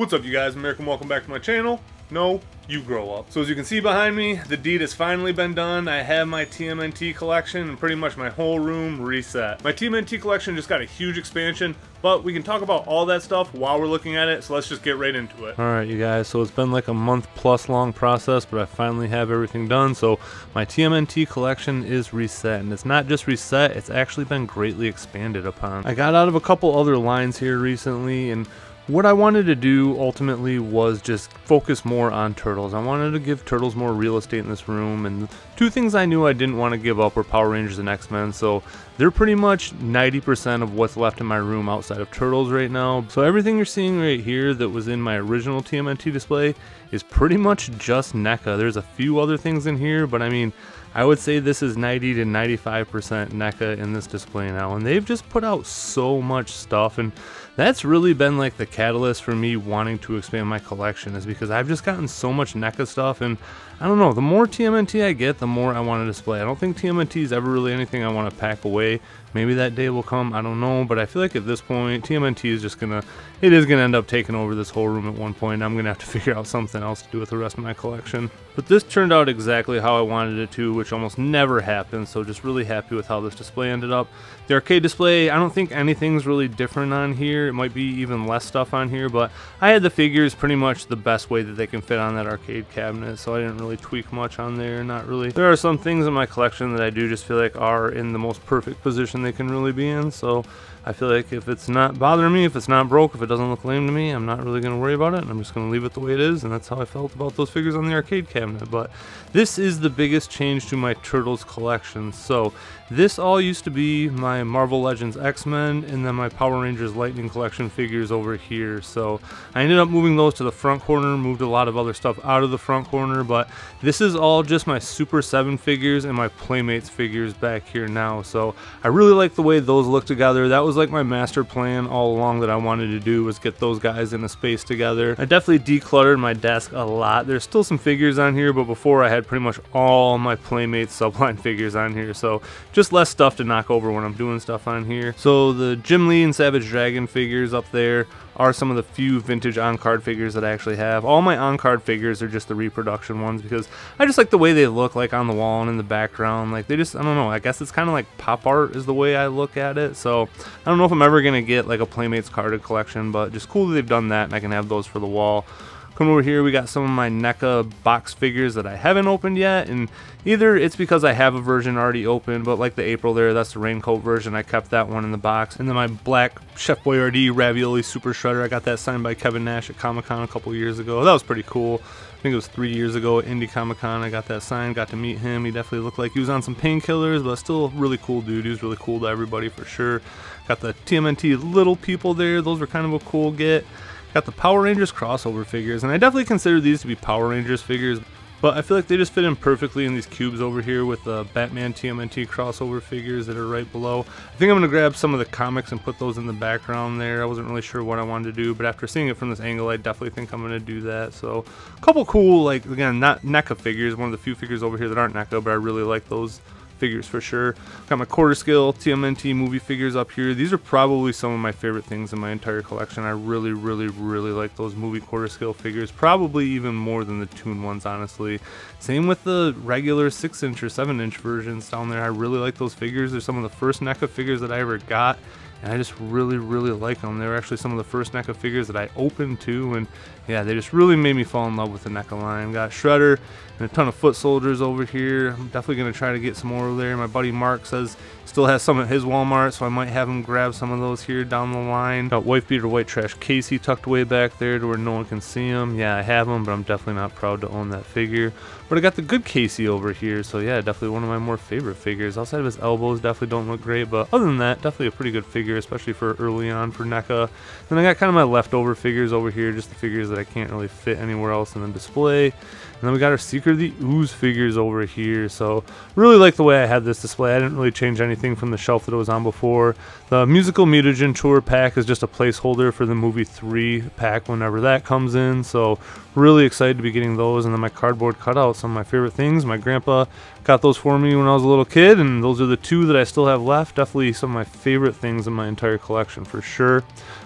What's up, you guys? American, welcome back to my channel. No, you grow up. So as you can see behind me, the deed has finally been done. I have my TMNT collection and pretty much my whole room reset. My TMNT collection just got a huge expansion, but we can talk about all that stuff while we're looking at it, so let's just get right into it. Alright, you guys, so it's been like a month plus long process, but I finally have everything done. So my TMNT collection is reset, and it's not just reset, it's actually been greatly expanded upon. I got out of a couple other lines here recently, and what I wanted to do ultimately was just focus more on Turtles. I wanted to give Turtles more real estate in this room, and two things I knew I didn't want to give up were Power Rangers and X-Men, so they're pretty much 90% of what's left in my room outside of Turtles right now. So everything you're seeing right here that was in my original TMNT display is pretty much just NECA. There's a few other things in here, but I mean, I would say this is 90 to 95% NECA in this display now, and they've just put out so much stuff, and that's really been like the catalyst for me wanting to expand my collection, is because I've just gotten so much NECA stuff, and I don't know, the more TMNT I get, the more I want to display. I don't think TMNT is ever really anything I want to pack away. Maybe that day will come, I don't know, but I feel like at this point, TMNT is just gonna end up taking over this whole room at one point. I'm gonna have to figure out something else to do with the rest of my collection. But this turned out exactly how I wanted it to, which almost never happens, so just really happy with how this display ended up. The arcade display, I don't think anything's really different on here. It might be even less stuff on here, but I had the figures pretty much the best way that they can fit on that arcade cabinet, so I didn't really tweak much on there, not really. There are some things in my collection that I do just feel like are in the most perfect position they can really be in, so I feel like if it's not bothering me, if it's not broke, if it doesn't look lame to me, I'm not really going to worry about it, and I'm just going to leave it the way it is, and that's how I felt about those figures on the arcade cabinet. But this is the biggest change to my Turtles collection. So this all used to be my Marvel Legends X-Men and then my Power Rangers Lightning collection figures over here. So I ended up moving those to the front corner, moved a lot of other stuff out of the front corner, but this is all just my Super 7 figures and my Playmates figures back here now. So I really like the way those look together. That was like my master plan all along that I wanted to do, was get those guys in a space together. I definitely decluttered my desk a lot. There's still some figures on here, but before I had pretty much all my Playmates subline figures on here, so just less stuff to knock over when I'm doing stuff on here. So the Jim Lee and Savage Dragon figures up there are some of the few vintage on-card figures that I actually have. All my on-card figures are just the reproduction ones because I just like the way they look, like on the wall and in the background. Like they just, I don't know, I guess it's kind of like pop art is the way I look at it. So I don't know if I'm ever going to get like a Playmates carded collection, but just cool that they've done that and I can have those for the wall. Come over here, we got some of my NECA box figures that I haven't opened yet, and either it's because I have a version already opened, but like the April there, that's the raincoat version, I kept that one in the box. And then my black Chef Boyardee Ravioli Super Shredder, I got that signed by Kevin Nash at Comic-Con a couple years ago. That was pretty cool. I think it was 3 years ago at Indie Comic-Con. I got that signed, got to meet him. He definitely looked like he was on some painkillers, but still a really cool dude. He was really cool to everybody for sure. Got the TMNT Little People there. Those were kind of a cool get. Got the Power Rangers crossover figures, and I definitely consider these to be Power Rangers figures, but I feel like they just fit in perfectly in these cubes over here with the Batman TMNT crossover figures that are right below. I think I'm going to grab some of the comics and put those in the background there. I wasn't really sure what I wanted to do, but after seeing it from this angle, I definitely think I'm going to do that. So a couple cool, like, again, not NECA figures, one of the few figures over here that aren't NECA, but I really like those figures for sure. Got my quarter scale TMNT movie figures up here. These are probably some of my favorite things in my entire collection. I really like those movie quarter scale figures, probably even more than the Toon ones, honestly. Same with the regular 6-inch or 7-inch versions down there. I really like those figures. They're some of the first NECA figures that I ever got, and I just really like them. They were actually some of the first NECA figures that I opened too, and yeah, they just really made me fall in love with the NECA line. Got Shredder and a ton of foot soldiers over here. I'm definitely going to try to get some more over there. My buddy Mark says he still has some at his Walmart, so I might have him grab some of those here down the line. Got Wife Beater White Trash Casey tucked way back there to where no one can see him. Yeah, I have him, but I'm definitely not proud to own that figure. But I got the good Casey over here, so yeah, definitely one of my more favorite figures. Outside of his elbows, definitely don't look great, but other than that, definitely a pretty good figure, especially for early on for NECA. Then I got kind of my leftover figures over here, just the figures that I can't really fit anywhere else in the display. And then we got our Secret of the Ooze figures over here. So really like the way I had this display. I didn't really change anything from the shelf that it was on before. The Musical Mutagen Tour pack is just a placeholder for the movie 3 pack whenever that comes in. So really excited to be getting those. And then my cardboard cutouts, some of my favorite things. My grandpa got those for me when I was a little kid, and those are the two that I still have left. Definitely some of my favorite things in my entire collection for sure.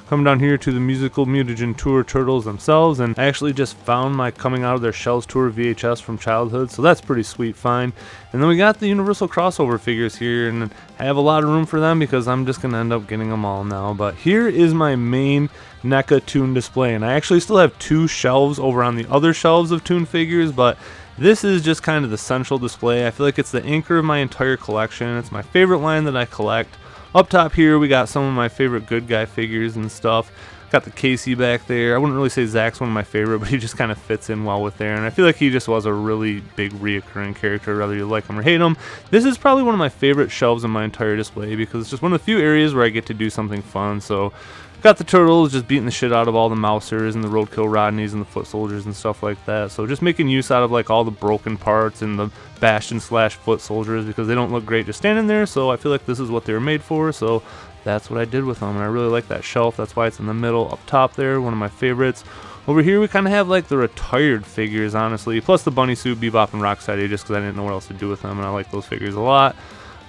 Coming down here to the musical mutagen tour turtles themselves, and I actually just found my coming out of their shells tour VHS from childhood, so that's pretty sweet find. And then we got the universal crossover figures here, and I have a lot of room for them because I'm just going to end up getting them all now. But here is my main NECA Toon display, and I actually still have 2 shelves over on the other shelves of Toon figures, but this is just kind of the central display. I feel like it's the anchor of my entire collection. It's my favorite line that I collect. Up top here, we got some of my favorite good guy figures and stuff. Got the Casey back there. I wouldn't really say Zach's one of my favorite, but he just kind of fits in well with there. And I feel like he just was a really big reoccurring character, whether you like him or hate him. This is probably one of my favorite shelves in my entire display because it's just one of the few areas where I get to do something fun. So got the turtles just beating the shit out of all the Mousers and the Roadkill Rodneys and the Foot Soldiers and stuff like that. So just making use out of like all the broken parts and the Bastion / Foot Soldiers because they don't look great just standing there. So I feel like this is what they were made for. So that's what I did with them, and I really like that shelf. That's why it's in the middle up top there, one of my favorites. Over here we kind of have like the retired figures, honestly, plus the Bunny Suit, Bebop, and Rocksteady, just because I didn't know what else to do with them, and I like those figures a lot.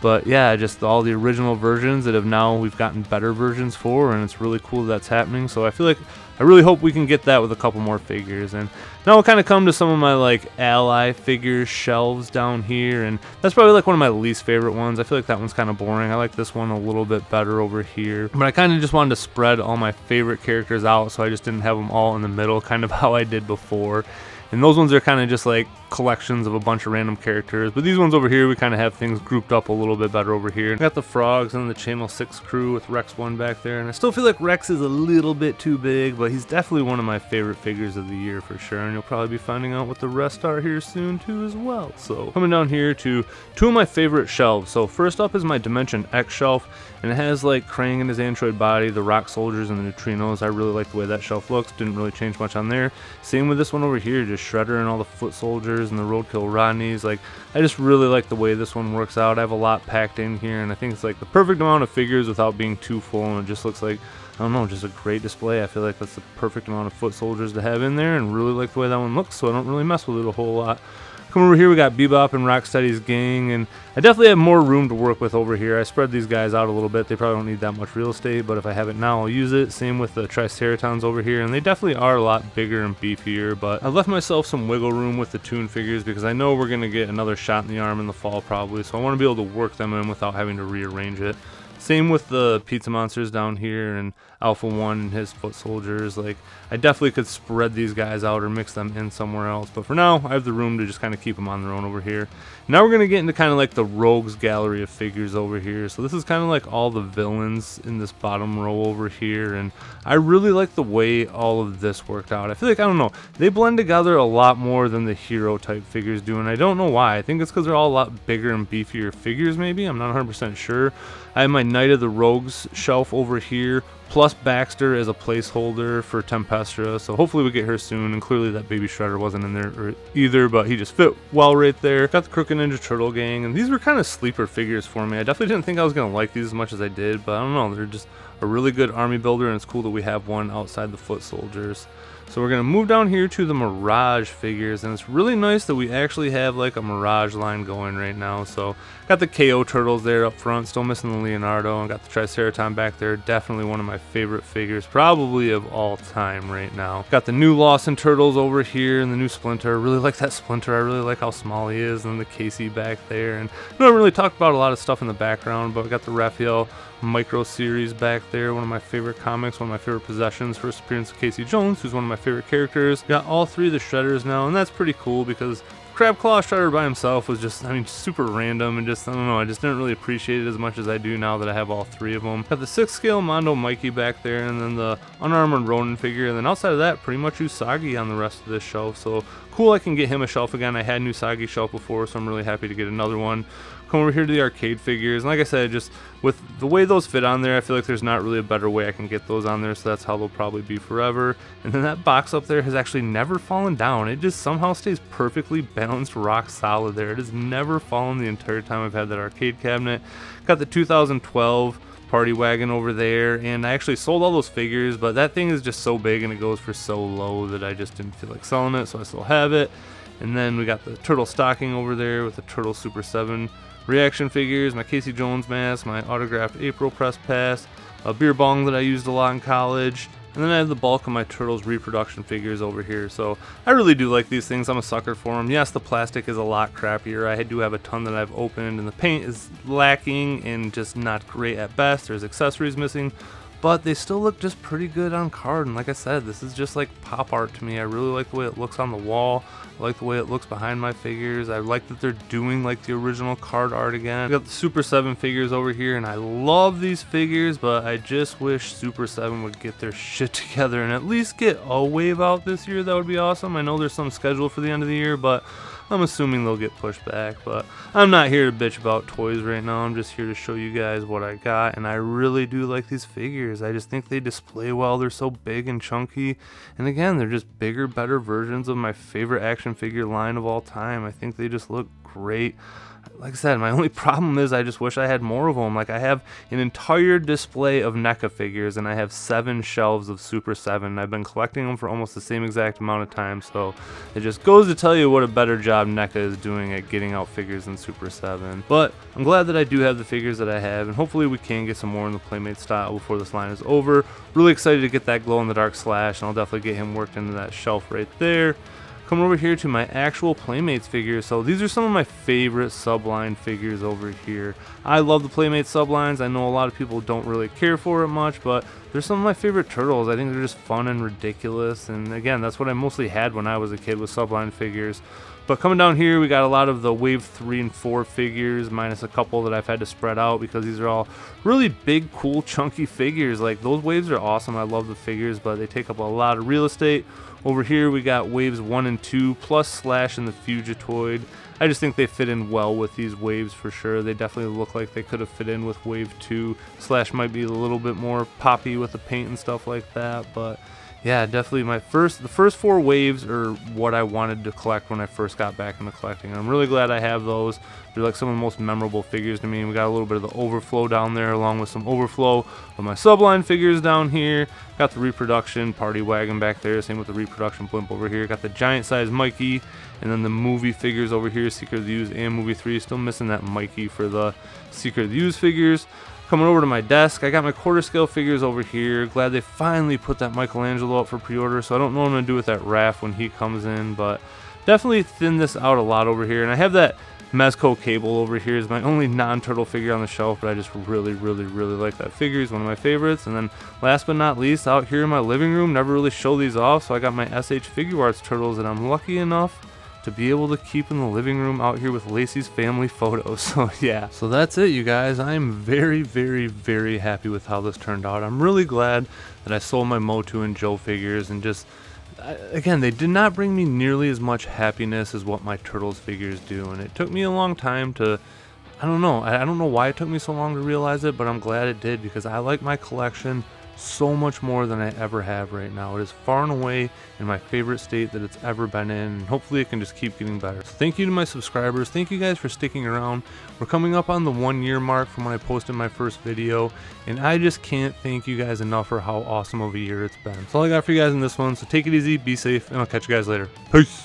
But yeah, just all the original versions that have now we've gotten better versions for, and it's really cool that's happening. So I feel like I really hope we can get that with a couple more figures. And now we'll kind of come to some of my like ally figures shelves down here, and that's probably like one of my least favorite ones. I feel like that one's kind of boring. I like this one a little bit better over here, but I kind of just wanted to spread all my favorite characters out, so I just didn't have them all in the middle, kind of how I did before. And those ones are kind of just like collections of a bunch of random characters. But these ones over here, we kind of have things grouped up a little bit better over here. Got the Frogs and the Channel 6 crew with Rex 1 back there. And I still feel like Rex is a little bit too big, but he's definitely one of my favorite figures of the year for sure. And you'll probably be finding out what the rest are here soon too as well. So coming down here to 2 of my favorite shelves. So first up is my Dimension X shelf. And it has like Krang and his android body, the Rock Soldiers, and the Neutrinos. I really like the way that shelf looks. Didn't really change much on there. Same with this one over here, just Shredder and all the Foot Soldiers and the Roadkill Rodneys. Like, I just really like the way this one works out. I have a lot packed in here, and I think it's like the perfect amount of figures without being too full, and it just looks like, I don't know, just a great display. I feel like that's the perfect amount of Foot Soldiers to have in there, and really like the way that one looks, so I don't really mess with it a whole lot. Come over here, we got Bebop and Rocksteady's gang, and I definitely have more room to work with over here. I spread these guys out a little bit. They probably don't need that much real estate, but if I have it now, I'll use it. Same with the Triceratons over here, and they definitely are a lot bigger and beefier, but I left myself some wiggle room with the Toon figures because I know we're going to get another shot in the arm in the fall probably, so I want to be able to work them in without having to rearrange it. Same with the Pizza Monsters down here and Alpha 1 and his Foot Soldiers. Like, I definitely could spread these guys out or mix them in somewhere else. But for now, I have the room to just kind of keep them on their own over here. Now we're going to get into kind of like the Rogues gallery of figures over here. So this is kind of like all the villains in this bottom row over here. And I really like the way all of this worked out. I feel like, I don't know, they blend together a lot more than the hero type figures do. And I don't know why. I think it's because they're all a lot bigger and beefier figures maybe. I'm not 100% sure. I have my Knight of the Rogues shelf over here, plus Baxter as a placeholder for Tempestra, so hopefully we get her soon, and clearly that Baby Shredder wasn't in there either, but he just fit well right there. Got the Crooked Ninja Turtle gang, and these were kind of sleeper figures for me. I definitely didn't think I was going to like these as much as I did, but I don't know, they're just a really good army builder, and it's cool that we have one outside the Foot Soldiers. So we're going to move down here to the Mirage figures, and it's really nice that we actually have like a Mirage line going right now. So got the KO Turtles there up front, still missing the Leonardo, and got the Triceraton back there. Definitely one of my favorite figures, probably of all time right now. Got the new Lawson Turtles over here and the new Splinter. I really like that Splinter. I really like how small he is, and the Casey back there. And I don't really talk about a lot of stuff in the background, but we got the Raphael Micro series back there, one of my favorite comics, one of my favorite possessions. First appearance of Casey Jones, who's one of my favorite characters. Got all 3 of the Shredders now, and that's pretty cool because Crab Claw Shredder by himself was just, I mean, super random, and just, I don't know, I just didn't really appreciate it as much as I do now that I have all 3 of them. Got the 6 scale Mondo Mikey back there, and then the unarmored Ronin figure, and then outside of that, pretty much Usagi on the rest of this shelf. So cool, I can get him a shelf again. I had an Usagi shelf before, so I'm really happy to get another one. Come over here to the arcade figures, and like I said, just with the way those fit on there, I feel like there's not really a better way I can get those on there, so that's how they'll probably be forever. And then that box up there has actually never fallen down. It just somehow stays perfectly balanced, rock solid there. It has never fallen the entire time I've had that arcade cabinet. Got the 2012 Party Wagon over there, and I actually sold all those figures, but that thing is just so big and it goes for so low that I just didn't feel like selling it, so I still have it. And then we got the Turtle Stocking over there with the Turtle Super 7 reaction figures, my Casey Jones mask, my autographed April press pass, a beer bong that I used a lot in college. And then I have the bulk of my Turtles reproduction figures over here. So I really do like these things. I'm a sucker for them. Yes, the plastic is a lot crappier. I do have a ton that I've opened, and the paint is lacking and just not great at best. There's accessories missing, but they still look just pretty good on card. And like I said, this is just like pop art to me. I really like the way it looks on the wall. I like the way it looks behind my figures. I like that they're doing like the original card art again. I got the Super 7 figures over here, and I love these figures, but I just wish Super 7 would get their shit together and at least get a wave out this year. That would be awesome. I know there's some scheduled for the end of the year, but I'm assuming they'll get pushed back. But I'm not here to bitch about toys right now. I'm just here to show you guys what I got, and I really do like these figures. I just think they display well. They're so big and chunky, and again, they're just bigger, better versions of my favorite action figure line of all time. I think they just look great. Like I said, my only problem is I just wish I had more of them. Like, I have an entire display of NECA figures, and I have 7 shelves of Super 7. I've been collecting them for almost the same exact amount of time, so it just goes to tell you what a better job NECA is doing at getting out figures than Super 7. But I'm glad that I do have the figures that I have, and hopefully we can get some more in the Playmates style before this line is over. Really excited to get that glow-in-the-dark Slash, and I'll definitely get him worked into that shelf right there. Come over here to my actual Playmates figures. So these are some of my favorite subline figures over here. I love the Playmates sublines. I know a lot of people don't really care for it much, but they're some of my favorite Turtles. I think they're just fun and ridiculous, and again, that's what I mostly had when I was a kid, with subline figures. But coming down here, we got a lot of the Wave 3 and 4 figures, minus a couple that I've had to spread out because these are all really big, cool, chunky figures. Like, those waves are awesome. I love the figures, but they take up a lot of real estate. Over here, we got Waves 1 and 2, plus Slash and the Fugitoid. I just think they fit in well with these waves for sure. They definitely look like they could have fit in with Wave 2. Slash might be a little bit more poppy with the paint and stuff like that, but yeah, definitely the first 4 waves are what I wanted to collect when I first got back into collecting. I'm really glad I have those. They're like some of the most memorable figures to me. We got a little bit of the overflow down there, along with some overflow of my subline figures down here. Got the reproduction party wagon back there, same with the reproduction blimp over here. Got the giant size Mikey, and then the movie figures over here, Secret of the Ooze and Movie 3. Still missing that Mikey for the Secret of the Ooze figures. Coming over to my desk, I got my quarter scale figures over here. Glad they finally put that Michelangelo up for pre-order, so I don't know what I'm going to do with that Raph when he comes in, but definitely thin this out a lot over here. And I have that Mezco cable over here as my only non-turtle figure on the shelf, but I just really like that figure. He's one of my favorites. And then last but not least, out here in my living room, never really show these off, so I got my SH Figure Arts Turtles that I'm lucky enough to be able to keep in the living room out here with Lacey's family photos. So yeah, so that's it, you guys. I'm very happy with how this turned out. I'm really glad that I sold my Motu and Joe figures, and just again, they did not bring me nearly as much happiness as what my Turtles figures do, and it took me a long time to, I don't know why it took me so long to realize it, but I'm glad it did, because I like my collection so much more than I ever have right now. It is far and away in my favorite state that it's ever been in, and hopefully it can just keep getting better. So thank you to my subscribers. Thank you guys for sticking around. We're coming up on the 1 year mark from when I posted my first video, and I just can't thank you guys enough for how awesome of a year it's been. That's all I got for you guys in this one, so take it easy, be safe, and I'll catch you guys later. Peace!